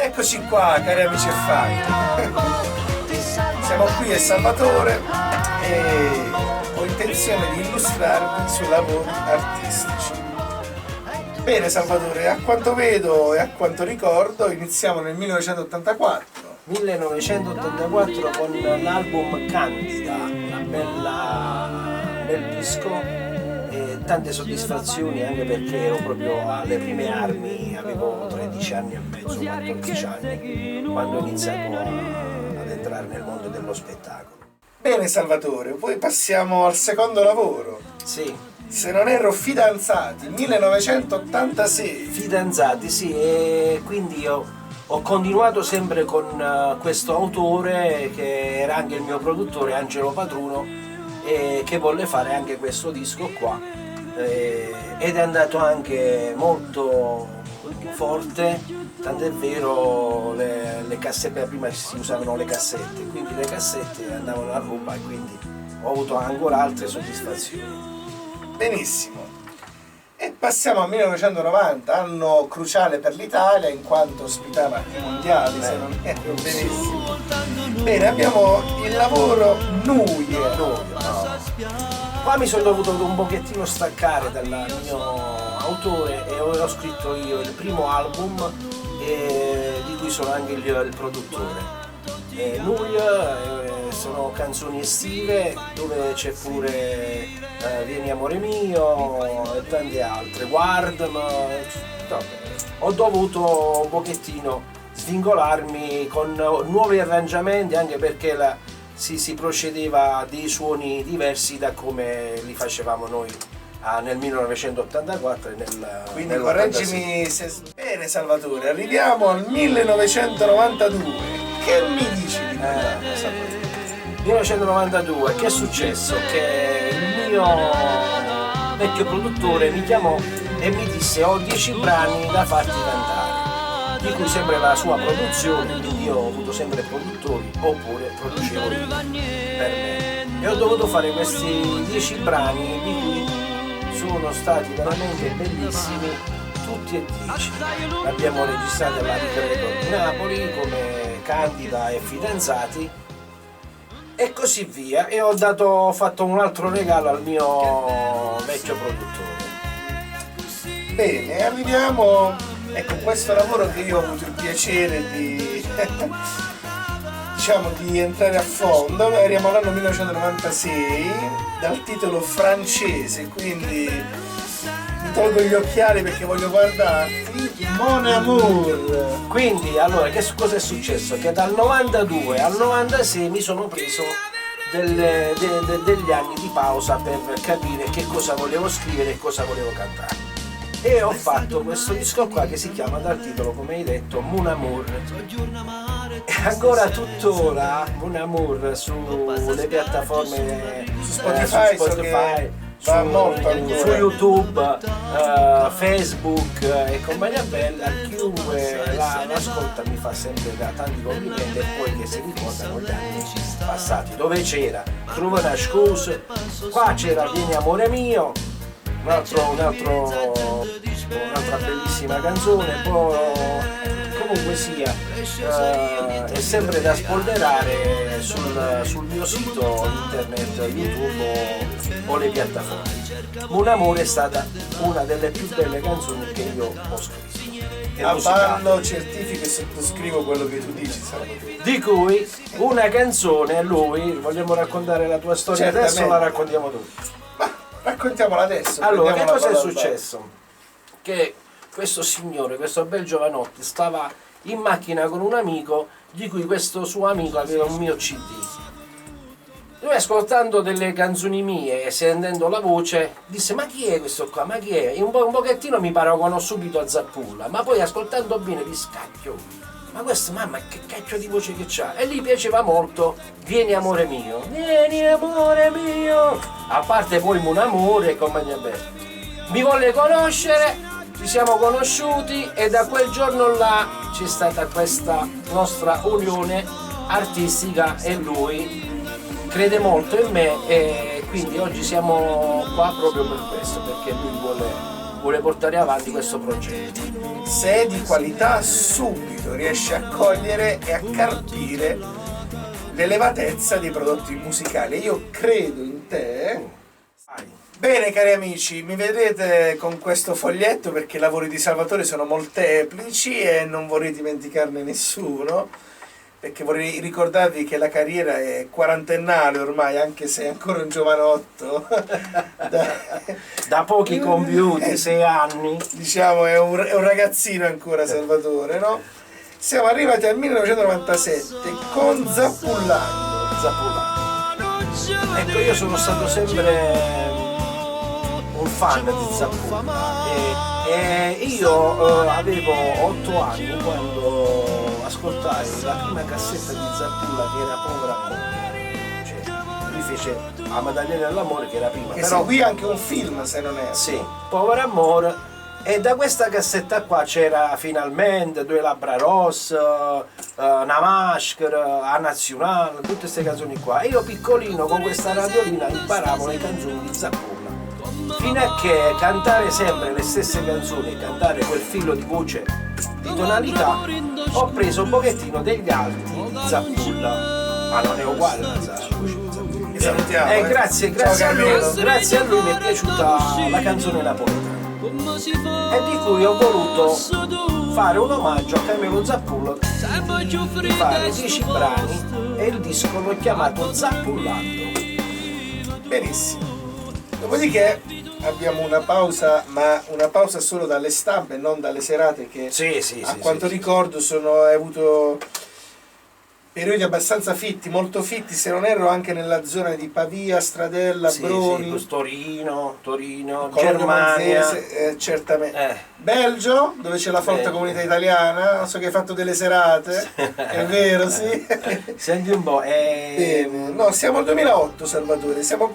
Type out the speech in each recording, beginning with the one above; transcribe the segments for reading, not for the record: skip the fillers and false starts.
Eccoci qua, cari amici e fan. Siamo qui a Salvatore e ho intenzione di illustrarvi sui lavori artistici. Bene Salvatore, a quanto vedo e a quanto ricordo iniziamo nel 1984. 1984 con l'album Candida, un bel disco e tante soddisfazioni, anche perché ero proprio alle prime armi, avevo 13 anni e mezzo, 14 anni quando ho iniziato ad entrare nel mondo dello spettacolo. Bene Salvatore, poi passiamo al secondo lavoro. Sì. Se non erro, Fidanzati, 1986. Fidanzati, sì, e quindi io ho continuato sempre con questo autore che era anche il mio produttore, Angelo Patruno, e che volle fare anche questo disco qua, ed è andato anche molto forte, tant'è vero le cassette, prima si usavano le cassette, quindi le cassette andavano a ruba e quindi ho avuto ancora altre soddisfazioni. Benissimo. E passiamo al 1990, anno cruciale per l'Italia in quanto ospitava i mondiali, se non erro benissimo. Bene, abbiamo il lavoro Nuie. Qua mi sono dovuto un pochettino staccare dal mio autore e ho scritto io il primo album di cui sono anche il produttore. Nuie sono canzoni estive dove c'è pure Vieni amore mio e tante altre, Guardami. Ho dovuto un pochettino svincolarmi con nuovi arrangiamenti, anche perché si procedeva a dei suoni diversi da come li facevamo noi nel 1984 e quindi correggimi se... Bene Salvatore, arriviamo al 1992. Che mi dici di Salvatore? 1992, che è successo? Che il mio vecchio produttore mi chiamò e mi disse: ho 10 brani da farti cantare, di cui sempre la sua produzione, quindi io ho avuto sempre produttori oppure producevo io per me, e ho dovuto fare questi 10 brani di cui sono stati veramente bellissimi, tutti e 10. L'abbiamo registrato alla Ricreator di Napoli come Candida e Fidanzati e così via, e ho fatto un altro regalo al mio vecchio produttore. Bene, arriviamo, ecco, questo lavoro che io ho avuto il piacere di diciamo di entrare a fondo. Arriviamo all'anno 1996 dal titolo francese, quindi mi tolgo gli occhiali perché voglio guardarti. Mon Amour. Quindi allora cosa è successo? Che dal 92 al 96 mi sono preso degli anni di pausa per capire che cosa volevo scrivere e cosa volevo cantare, e ho fatto questo disco qua che si chiama dal titolo, come hai detto, Mon Amour. E ancora tuttora Mon Amour sulle piattaforme Spotify va molto su YouTube, Facebook e compagnia bella. Chiunque l'ascolta mi fa sempre tanti complimenti, e poi che si ricordano gli anni passati, dove c'era Trova una scusa, qua c'era Vieni amore mio, un'altra bellissima canzone. Poi comunque sia, è sempre da spolverare sul mio sito internet, YouTube o le piattaforme. Mon Amour è stata una delle più belle canzoni che io ho scritto. A ballo certifico e sottoscrivo quello che tu dici, Salvatore. Di cui una canzone, lui, vogliamo raccontare la tua storia? Certamente. Adesso la raccontiamo tutti. Ma raccontiamola adesso. Allora, che cosa è parola successo? Che questo signore, questo bel giovanotto, stava in macchina con un amico, di cui questo suo amico aveva un mio CD. Lui, ascoltando delle canzoni mie e sentendo la voce, disse: ma chi è questo qua? Ma chi è? E un pochettino mi paragonò subito a Zappulla, ma poi ascoltando bene di scacchio: ma questo, mamma, che cacchio di voce che c'ha? E gli piaceva molto Vieni amore mio, vieni amore mio, a parte poi Mon Amour e compagnia bella. Mi volle conoscere, ci siamo conosciuti e da quel giorno là c'è stata questa nostra unione artistica, e lui crede molto in me, e quindi oggi siamo qua proprio per questo, perché lui vuole vuole portare avanti questo progetto. Se è di qualità, subito riesce a cogliere e a carpire l'elevatezza dei prodotti musicali. Io credo in te. Bene cari amici, mi vedrete con questo foglietto perché i lavori di Salvatore sono molteplici e non vorrei dimenticarne nessuno, perché vorrei ricordarvi che la carriera è quarantennale ormai, anche se è ancora un giovanotto. Da pochi compiuti, 6 anni. Diciamo è un ragazzino ancora Salvatore, no? Siamo arrivati al 1997 con Zappullando. Ecco, io sono stato sempre un fan di Zappulla e io avevo 8 anni quando ascoltai la prima cassetta di Zappulla, che era Povero Amore. Cioè, lui fece La Maddalena dell'Amore, che era prima, Che però seguì anche un film, se non è. sì, Povero Amore. E da questa cassetta qua c'era Finalmente, Due Labbra Rosse, Una Maschera, A Nazionale, tutte queste canzoni qua. E io piccolino con questa radiolina imparavo le canzoni di Zappulla. Fino a che cantare sempre le stesse canzoni, cantare quel filo di voce, di tonalità, ho preso un pochettino degli alti di Zappulla, ma non è uguale la voce di Zappulla. Salutiamo. Grazie a lui mi è piaciuta la canzone napoletana. E di cui ho voluto fare un omaggio a Camillo Zappulla, di fare 10 brani e il disco l'ho chiamato Zappullando. Benissimo. Dopodiché abbiamo una pausa, ma una pausa solo dalle stampe, non dalle serate che a quanto ricordo hai avuto periodi abbastanza fitti, molto fitti, se non erro anche nella zona di Pavia, Stradella, Broni, Torino, Germania, Germania, certamente. Belgio, dove c'è la forte comunità italiana, so che hai fatto delle serate, è vero, sì. Senti un po', Bene. No, siamo al 2008 Salvatore, siamo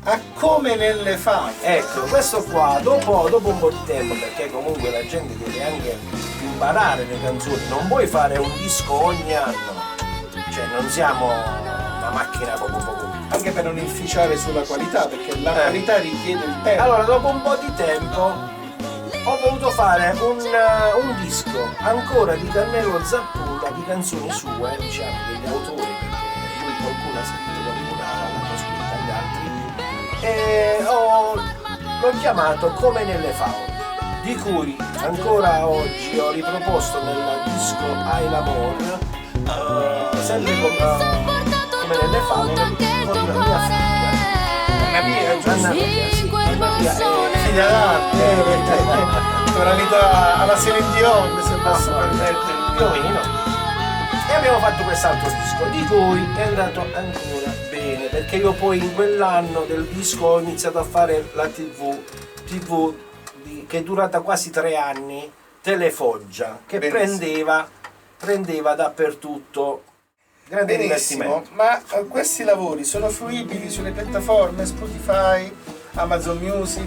a Come nelle Fate. Ecco, questo qua, dopo un po' di tempo, perché comunque la gente deve anche imparare le canzoni, non puoi fare un disco ogni anno. Cioè non siamo una macchina poco. Anche per non inficiare sulla qualità, perché la qualità richiede il tempo. Allora dopo un po' di tempo ho voluto fare un disco ancora di Carmelo Zappulla, di canzoni sue, diciamo, degli autori, perché lui qualcuno ha scritto, qualcuno l'ha scritto agli altri, e l'ho chiamato Come nelle Favole, di cui ancora oggi ho riproposto nel disco Hai l'amore, sempre come nelle favole, con la mia figlia Anna Maria, figlia d'arte, tonalità alla Celine Dion, se posso permettere, più o meno. E abbiamo fatto quest'altro disco, di cui è andato ancora bene, perché io poi in quell'anno del disco ho iniziato a fare la TV che è durata quasi 3 anni, Telefoggia, che prendeva dappertutto. Grande benissimo, ma questi lavori sono fruibili sulle piattaforme Spotify, Amazon Music?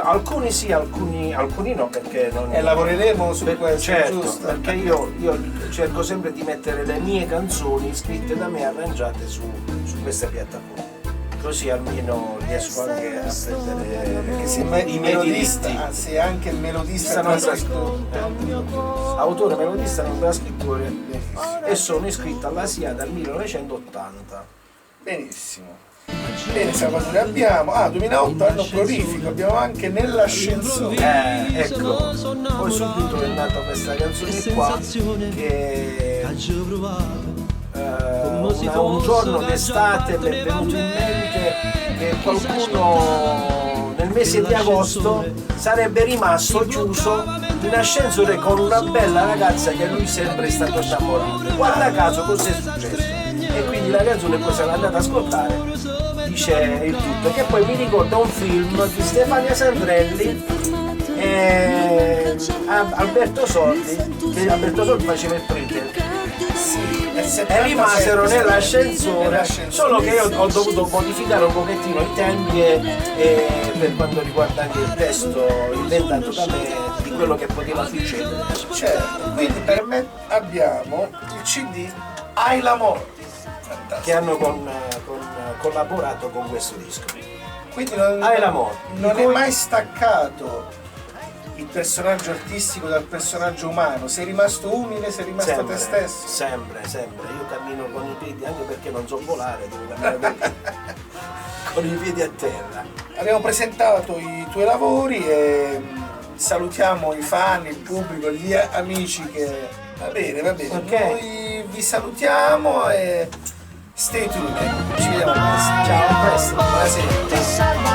Alcuni sì, alcuni no, perché non. E lavoreremo su questo, certo, giusto? perché io cerco sempre di mettere le mie canzoni scritte da me, arrangiate su queste piattaforme. Così almeno riesco anche a prendere, perché se i miei diritti. Anzi, anche il melodista autore, melodista, non trascrittore, e sono iscritto alla SIA dal 1980. Benissimo. Bene Salvatore, abbiamo 2008, anno prolifico, abbiamo anche Nell'ascensore. Ecco, poi subito è nata questa canzone qua che un giorno d'estate mi è venuto in mente che qualcuno nel mese di agosto sarebbe rimasto chiuso in ascensore con una bella ragazza che lui sempre è stato innamorato. Guarda caso cos'è successo, e quindi la canzone poi se l'è andata ad ascoltare, dice il tutto, che poi mi ricorda un film di Stefania Sandrelli e Alberto Sordi, che Alberto Sordi faceva il prete. E rimasero nell'ascensore, solo che io ho dovuto modificare un pochettino i tempi e per quanto riguarda anche il testo inventato da me di quello che poteva succedere. Certo, quindi per me abbiamo il CD Hai l'amore, che hanno collaborato con questo disco. Quindi non Hai l'amore. non è mai staccato il personaggio artistico dal personaggio umano, sei rimasto umile, sei rimasto Sempre, te stesso. sempre. Io cammino con i piedi, anche perché non so volare, devo camminare con i piedi a terra. Abbiamo presentato i tuoi lavori e salutiamo i fan, il pubblico, gli amici che... Va bene. Ok. Noi vi salutiamo e stay tuned. Ci vediamo presto. Ciao, a presto. Buonasera. Ti salvo